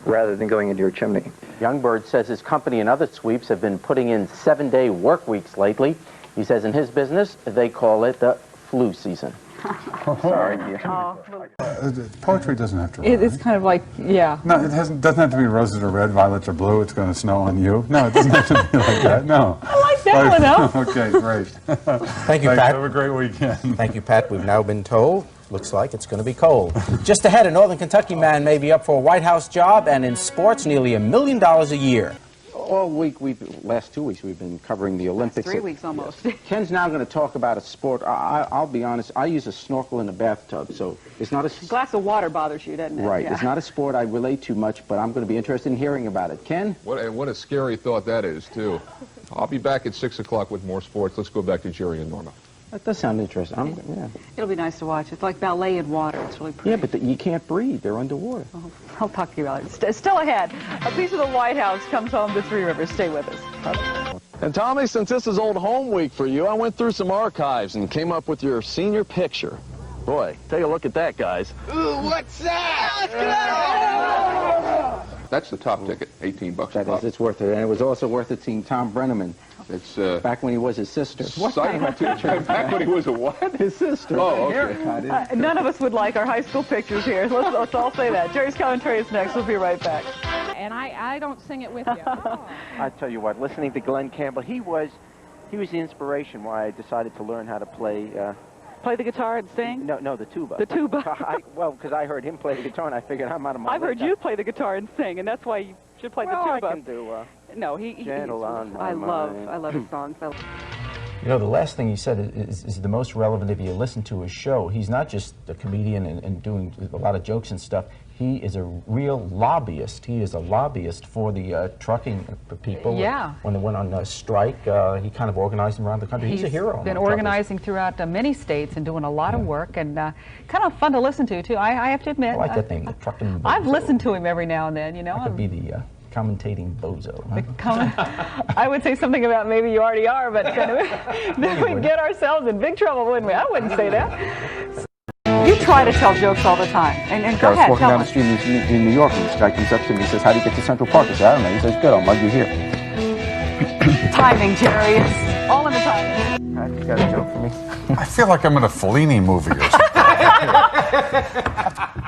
rather than going into your chimney. Youngbird says his company and other sweeps have been putting in 7-day work weeks lately. He says in his business, they call it the flu season. Sorry. Poetry doesn't have to rhyme. It's kind of like, yeah. No, it doesn't have to be roses are red, violets are blue, it's going to snow on you. No, it doesn't have to be like that, no. I like that one, though. Okay, great. Thank you, Pat. Have a great weekend. Thank you, Pat. We've now been told, looks like it's going to be cold. Just ahead, a Northern Kentucky man may be up for a White House job, and in sports, nearly $1 million a year. All week, last 2 weeks, we've been covering the Olympics. 3 weeks almost. Ken's now going to talk about a sport. I'll be honest, I use a snorkel in a bathtub, so it's not a... glass of water bothers you, doesn't it? Right. Yeah. It's not a sport I relate to much, but I'm going to be interested in hearing about it. Ken? What a scary thought that is, too. I'll be back at 6 o'clock with more sports. Let's go back to Jerry and Norma. That does sound interesting. Yeah. It'll be nice to watch. It's like ballet in water. It's really pretty. Yeah, but you can't breathe. They're underwater. Oh, I'll talk to you about it. Still ahead, a piece of the White House comes home to Three Rivers. Stay with us. And Tommy, since this is old home week for you, I went through some archives and came up with your senior picture. Boy, take a look at that, guys. Ooh, what's that? That's the top ticket, 18 bucks a That pop. is, it's worth it. And it was also worth it seeing Tom Brenneman. It's back when he was his sister. back when he was a what? His sister. Oh, okay. None of us would like our high school pictures here. Let's all say that. Jerry's commentary is next. We'll be right back. And I don't sing it with you. I tell you what, listening to Glenn Campbell, he was the inspiration why I decided to learn how to play. Play the guitar and sing? No, the tuba. The tuba. Well, because I heard him play the guitar, and I figured I'm out of my. I've heard you play the guitar and sing, and that's why you should play the tuba. I can do. No, he. Gentle on my mind. I love his songs. You know, the last thing he said is the most relevant if you listen to his show. He's not just a comedian and doing a lot of jokes and stuff. He is a real lobbyist. He is a lobbyist for the trucking people. Yeah. When they went on strike, he kind of organized them around the country. He's a hero. He's been organizing throughout many states and doing a lot of work, and kind of fun to listen to, too. I have to admit. I like that name, the trucking bozo. I've listened to him every now and then, you know. That could be the commentating bozo. Huh? I would say something about maybe you already are, but then we'd get ourselves in big trouble, wouldn't we? I wouldn't say that. You try to tell jokes all the time, and go ahead, I was walking tell down the us. street in New York, and this guy comes up to me and says, "How do you get to Central Park?" I said, "I don't know." He says, "Good, I'll mug you here." Timing, Jerry. It's all in the timing. You got a joke for me? I feel like I'm in a Fellini movie or something.